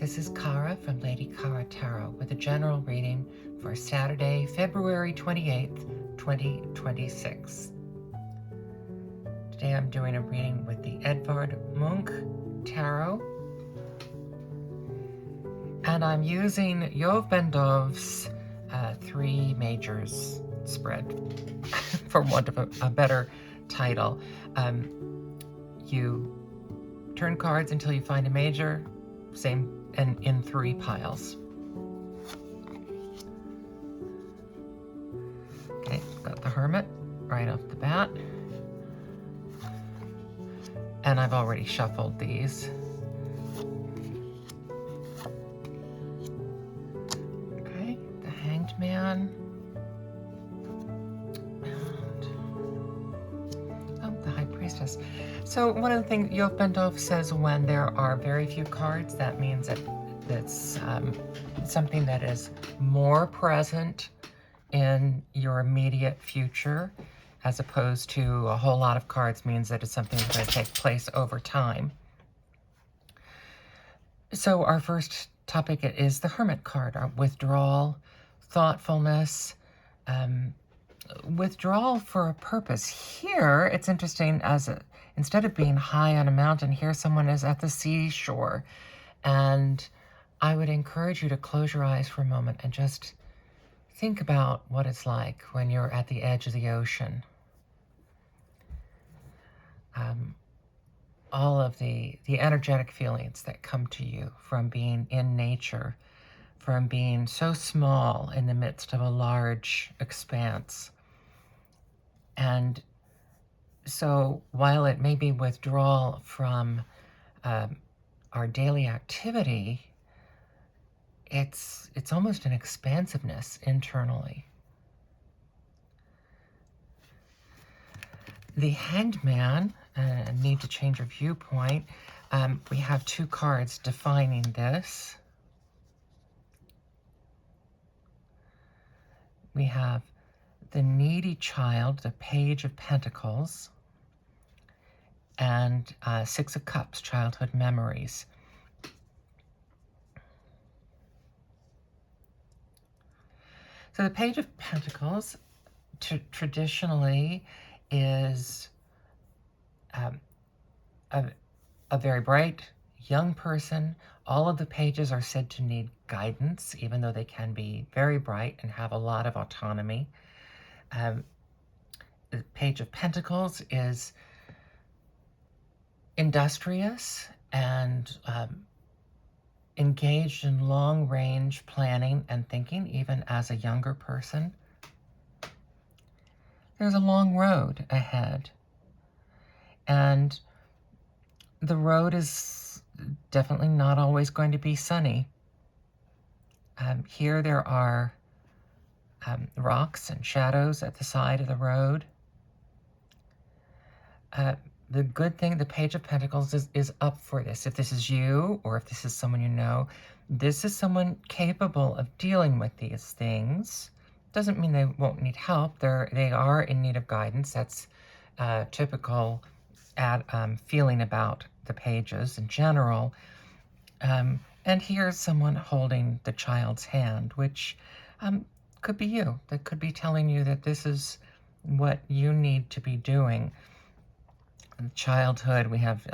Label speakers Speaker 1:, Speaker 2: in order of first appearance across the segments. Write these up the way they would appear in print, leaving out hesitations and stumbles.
Speaker 1: This is Kara from Lady Kara Tarot with a general reading for Saturday, February 28th, 2026. Today I'm doing a reading with the Edvard Munch Tarot, and I'm using Yoav Ben-Dov's Three Majors spread, for want of a better title. You turn cards until you find a major, same and in three piles. Okay, got the Hermit right off the bat. And I've already shuffled these. Okay, the Hanged Man. And, oh, the High Priestess. So one of the things Yoav Ben-Dov says, when there are very few cards, that means that it's something that is more present in your immediate future, as opposed to a whole lot of cards means that it's something that's going to take place over time. So our first topic is the Hermit card, our withdrawal, thoughtfulness, withdrawal for a purpose. Here, it's interesting, instead of being high on a mountain, here someone is at the seashore. And I would encourage you to close your eyes for a moment and just think about what it's like when you're at the edge of the ocean. All of the energetic feelings that come to you from being in nature, from being so small in the midst of a large expanse. And so while it may be withdrawal from our daily activity, it's almost an expansiveness internally. The Hanged Man, need to change your viewpoint. We have two cards defining this. We have the Needy Child, the Page of Pentacles, and Six of Cups, Childhood Memories. So the Page of Pentacles traditionally is a very bright young person. All of the pages are said to need guidance, even though they can be very bright and have a lot of autonomy. The Page of Pentacles is industrious and engaged in long-range planning and thinking, even as a younger person. There's a long road ahead, and the road is definitely not always going to be sunny. Here there are rocks and shadows at the side of the road. The good thing, the Page of Pentacles is up for this. If this is you, or if this is someone you know, this is someone capable of dealing with these things. Doesn't mean they won't need help. They are in need of guidance. That's typical feeling about the pages in general. And here's someone holding the child's hand, which could be you. That could be telling you that this is what you need to be doing. In childhood, we have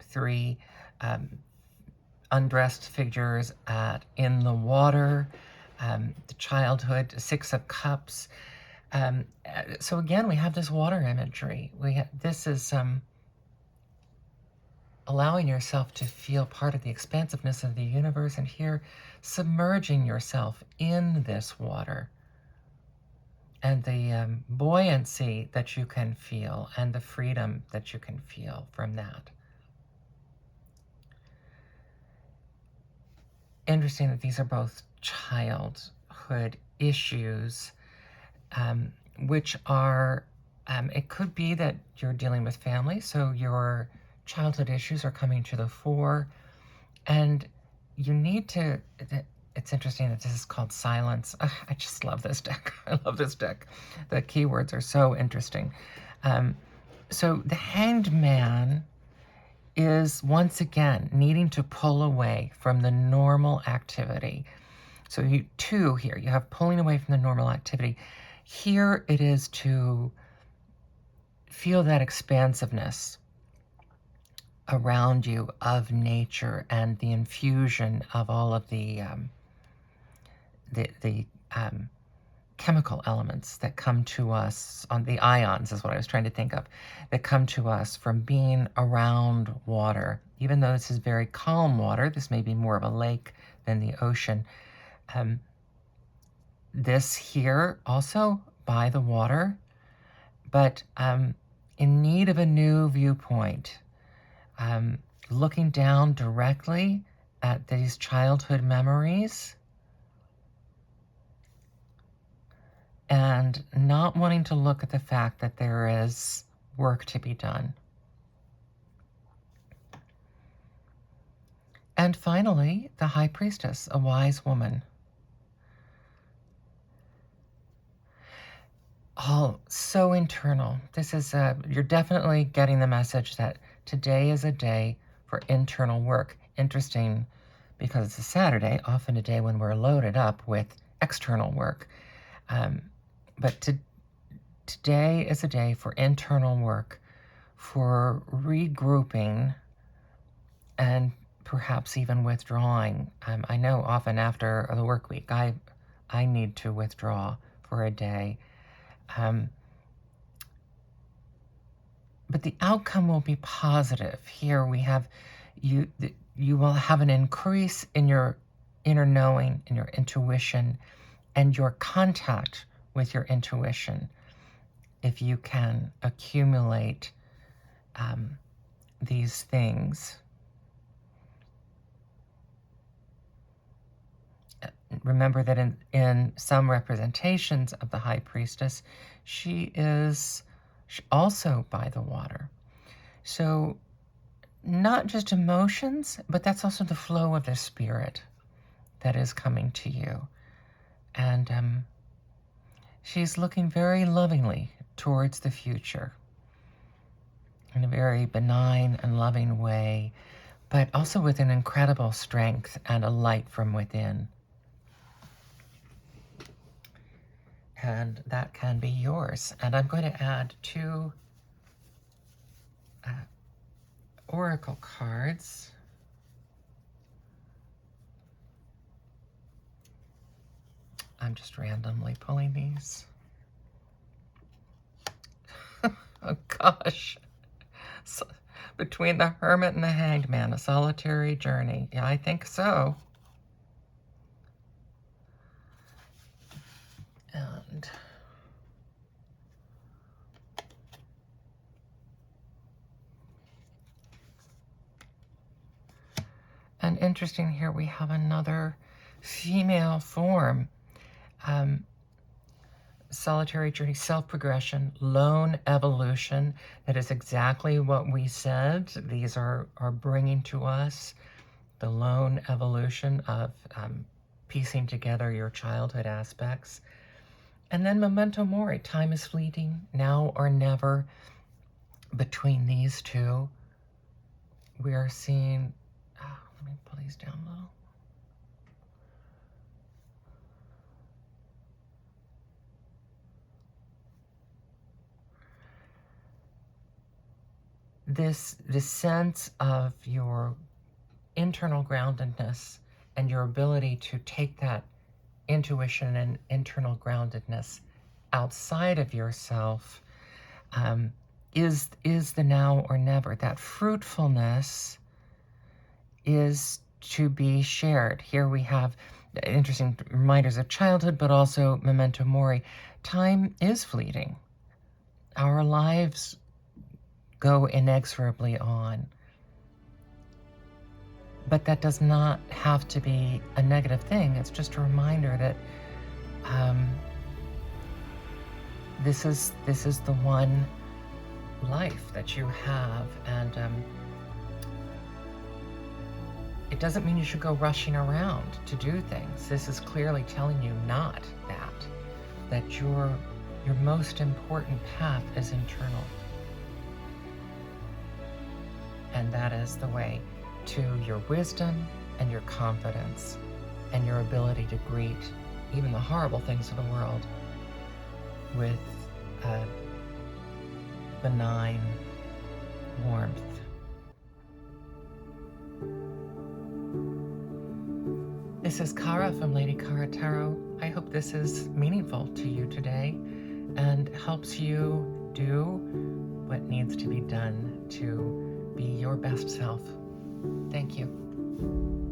Speaker 1: three undressed figures in the water. The childhood, Six of Cups. So again, we have this water imagery. This is allowing yourself to feel part of the expansiveness of the universe, and here submerging yourself in this water, and the buoyancy that you can feel and the freedom that you can feel from that. Interesting that these are both childhood issues, which are, it could be that you're dealing with family, so your childhood issues are coming to the fore, and you need to, it's interesting that this is called Silence. I just love this deck. I love this deck. The keywords are so interesting. So the Hanged Man is once again needing to pull away from the normal activity. So you two here, you have pulling away from the normal activity. Here it is to feel that expansiveness around you of nature and the infusion of all of the chemical elements that come to us, on the ions is what I was trying to think of, that come to us from being around water. Even though this is very calm water, this may be more of a lake than the ocean. This here also by the water, but in need of a new viewpoint. Looking down directly at these childhood memories and not wanting to look at the fact that there is work to be done. And finally, the High Priestess, a wise woman. All so internal. This is, you're definitely getting the message that today is a day for internal work. Interesting, because it's a Saturday, often a day when we're loaded up with external work. But today is a day for internal work, for regrouping, and perhaps even withdrawing. I know often after the work week, I need to withdraw for a day. But the outcome will be positive. Here we have you will have an increase in your inner knowing, in your intuition, and your contact with your intuition if you can accumulate these things. Remember that in some representations of the High Priestess, she is also by the water. So not just emotions, but that's also the flow of the spirit that is coming to you. And she's looking very lovingly towards the future in a very benign and loving way, but also with an incredible strength and a light from within. And that can be yours. And I'm going to add 2 oracle cards. I'm just randomly pulling these. Oh gosh. So, between the Hermit and the Hanged Man, a solitary journey. Yeah, I think so. And interesting, here we have another female form. Solitary journey, self-progression, lone evolution. That is exactly what we said. These are bringing to us the lone evolution of piecing together your childhood aspects. And then memento mori, time is fleeting, now or never. Between these two, we are seeing, let me pull these down a little. This sense of your internal groundedness and your ability to take that intuition and internal groundedness outside of yourself is the now or never. That fruitfulness is to be shared. Here we have interesting reminders of childhood, but also memento mori. Time is fleeting. Our lives go inexorably on. But that does not have to be a negative thing. It's just a reminder that this is the one life that you have, and it doesn't mean you should go rushing around to do things. This is clearly telling you not that your most important path is internal. And that is the way to your wisdom and your confidence and your ability to greet even the horrible things of the world with a benign warmth. This is Kara from Lady Kara Tarot. I hope this is meaningful to you today and helps you do what needs to be done to be your best self. Thank you.